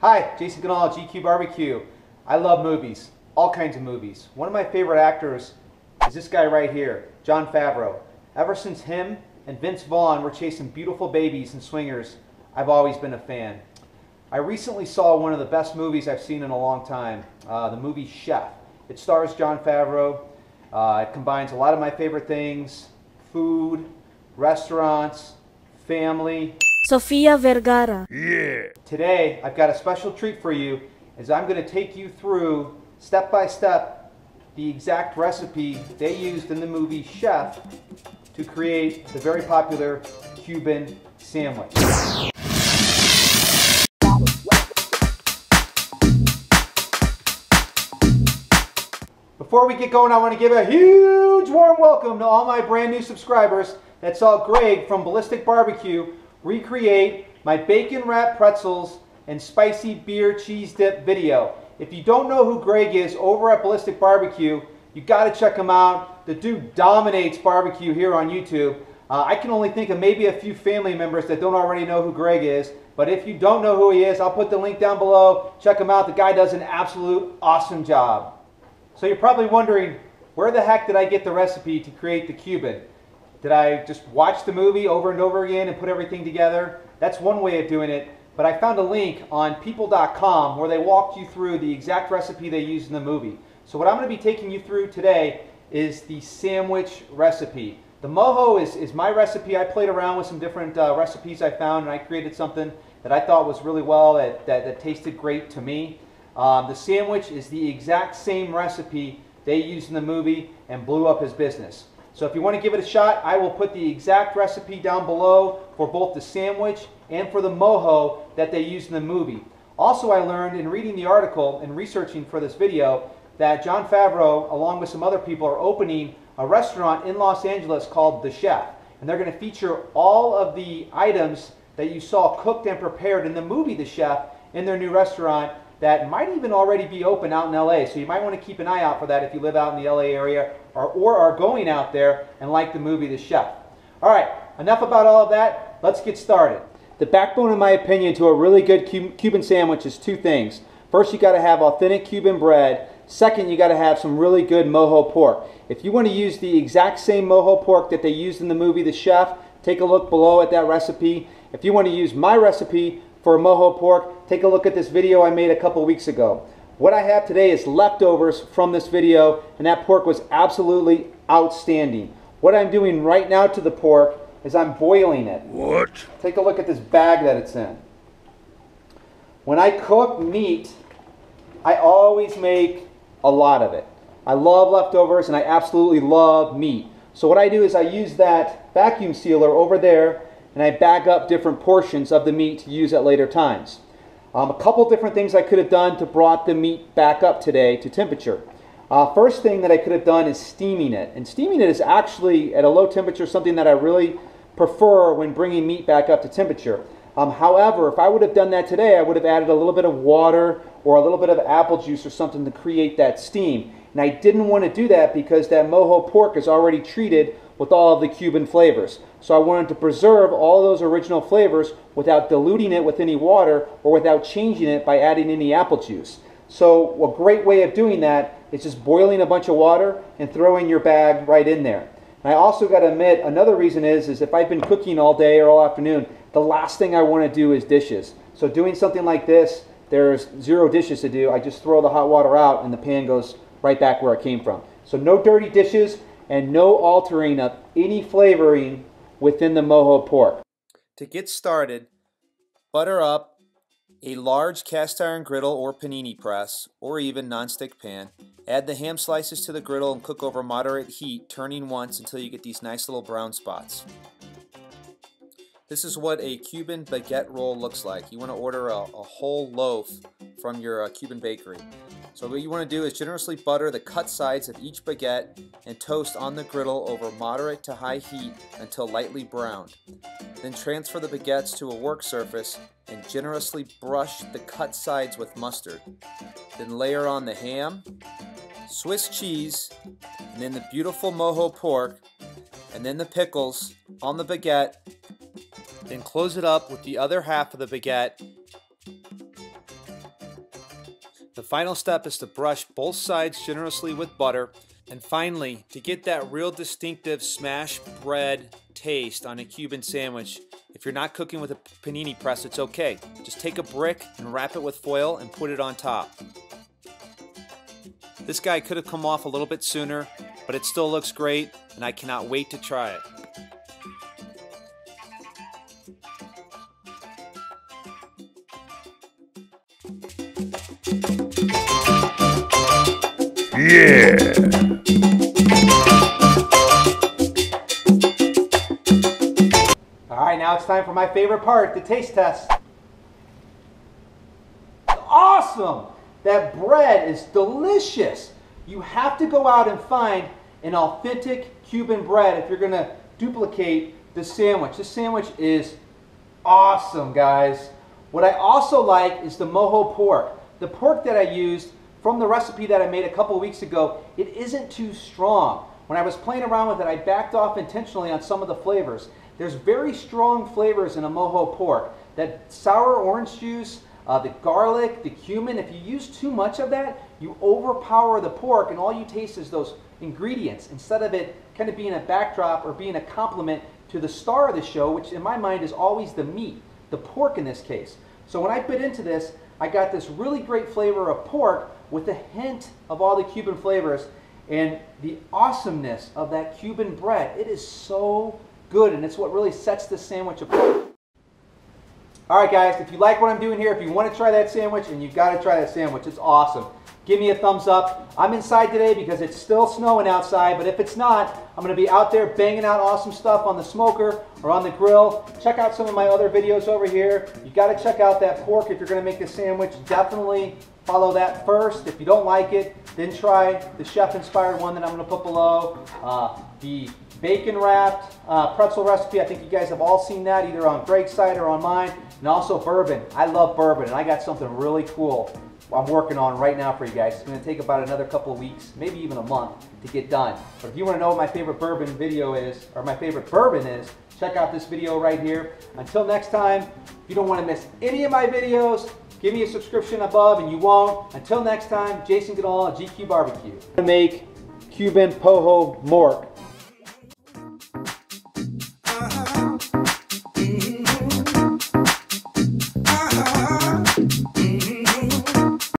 Hi, Jason Ganal, GQ Barbecue. I love movies, all kinds of movies. One of my favorite actors is this guy right here, Jon Favreau. Ever since him and Vince Vaughn were chasing beautiful babies and swingers, I've always been a fan. I recently saw one of the best movies I've seen in a long time, the movie Chef. It stars Jon Favreau. It combines a lot of my favorite things: food, restaurants, family. Sofia Vergara. Yeah. Today, I've got a special treat for you, as I'm going to take you through, step by step, the exact recipe they used in the movie Chef to create the very popular Cuban sandwich. Before we get going, I want to give a huge warm welcome to all my brand new subscribers that saw Greg from Ballistic Barbecue recreate my bacon wrapped pretzels and spicy beer cheese dip video. If you don't know who Greg is over at Ballistic Barbecue, you got to check him out. The dude dominates barbecue here on YouTube. I can only think of maybe a few family members that don't already know who Greg is, but if you don't know who he is, I'll put the link down below. Check him out. The guy does an absolute awesome job. So you're probably wondering, where the heck did I get the recipe to create the Cuban? Did I just watch the movie over and over again and put everything together? That's one way of doing it, but I found a link on people.com where they walked you through the exact recipe they used in the movie. So what I'm going to be taking you through today is the sandwich recipe. The mojo is my recipe. I played around with some different recipes I found, and I created something that I thought was really well, that tasted great to me. The sandwich is the exact same recipe they used in the movie and blew up his business. So if you want to give it a shot, I will put the exact recipe down below for both the sandwich and for the mojo that they used in the movie. Also, I learned in reading the article and researching for this video that Jon Favreau, along with some other people, are opening a restaurant in Los Angeles called The Chef. And they're going to feature all of the items that you saw cooked and prepared in the movie The Chef in their new restaurant that might even already be open out in LA. So you might want to keep an eye out for that if you live out in the LA area or are going out there and like the movie The Chef. All right, enough about all of that. Let's get started. The backbone, in my opinion, to a really good Cuban sandwich is two things. First, you got to have authentic Cuban bread. Second, you got to have some really good mojo pork. If you want to use the exact same mojo pork that they used in the movie The Chef, take a look below at that recipe. If you want to use my recipe for mojo pork, take a look at this video I made a couple weeks ago. What I have today is leftovers from this video, and that pork was absolutely outstanding. What I'm doing right now to the pork is I'm boiling it. What? Take a look at this bag that it's in. When I cook meat, I always make a lot of it. I love leftovers and I absolutely love meat. So what I do is I use that vacuum sealer over there and I bag up different portions of the meat to use at later times. A couple different things I could have done to brought the meat back up today to temperature. First thing that I could have done is steaming it. And steaming it is actually, at a low temperature, something that I really prefer when bringing meat back up to temperature. However, if I would have done that today, I would have added a little bit of water or a little bit of apple juice or something to create that steam. And I didn't want to do that because that mojo pork is already treated with all of the Cuban flavors. So I wanted to preserve all those original flavors without diluting it with any water or without changing it by adding any apple juice. So a great way of doing that is just boiling a bunch of water and throwing your bag right in there. And I also got to admit, another reason is if I've been cooking all day or all afternoon, the last thing I want to do is dishes. So doing something like this, there's zero dishes to do. I just throw the hot water out and the pan goes right back where it came from. So no dirty dishes and no altering of any flavoring within the mojo pork. To get started, butter up a large cast iron griddle or panini press, or even nonstick pan. Add the ham slices to the griddle and cook over moderate heat, turning once until you get these nice little brown spots. This is what a Cuban baguette roll looks like. You want to order a whole loaf from your Cuban bakery. So what you want to do is generously butter the cut sides of each baguette and toast on the griddle over moderate to high heat until lightly browned. Then transfer the baguettes to a work surface and generously brush the cut sides with mustard. Then layer on the ham, Swiss cheese, and then the beautiful mojo pork, and then the pickles on the baguette. Then close it up with the other half of the baguette final step is to brush both sides generously with butter. And finally, to get that real distinctive smashed bread taste on a Cuban sandwich, if you're not cooking with a panini press, it's okay. Just take a brick and wrap it with foil and put it on top. This guy could have come off a little bit sooner, but it still looks great, and I cannot wait to try it. Yeah! Alright, now it's time for my favorite part, the taste test. Awesome! That bread is delicious. You have to go out and find an authentic Cuban bread if you're going to duplicate this sandwich. This sandwich is awesome, guys. What I also like is the mojo pork. The pork that I used from the recipe that I made a couple weeks ago, it isn't too strong. When I was playing around with it, I backed off intentionally on some of the flavors. There's very strong flavors in a mojo pork. That sour orange juice, the garlic, the cumin, if you use too much of that, you overpower the pork and all you taste is those ingredients instead of it kind of being a backdrop or being a complement to the star of the show, which in my mind is always the meat, the pork in this case. So when I bit into this, I got this really great flavor of pork with a hint of all the Cuban flavors and the awesomeness of that Cuban bread. It is so good, and it's what really sets this sandwich apart. Alright guys, if you like what I'm doing here, if you want to try that sandwich, and you've got to try that sandwich, it's awesome. Give me a thumbs up. I'm inside today because it's still snowing outside, but if it's not, I'm going to be out there banging out awesome stuff on the smoker or on the grill. Check out some of my other videos over here. You got to check out that pork if you're going to make this sandwich. Definitely follow that first. If you don't like it, then try the chef-inspired one that I'm going to put below. The bacon-wrapped pretzel recipe. I think you guys have all seen that either on Greg's site or on mine. And also bourbon. I love bourbon, and I got something really cool I'm working on right now for you guys. It's going to take about another couple of weeks, maybe even a month to get done. But if you want to know what my favorite bourbon video is, or my favorite bourbon is, check out this video right here. Until next time, if you don't want to miss any of my videos, give me a subscription above and you won't. Until next time, Jason Goodall, GQ Barbecue. I'm going to make Cuban pojo mork.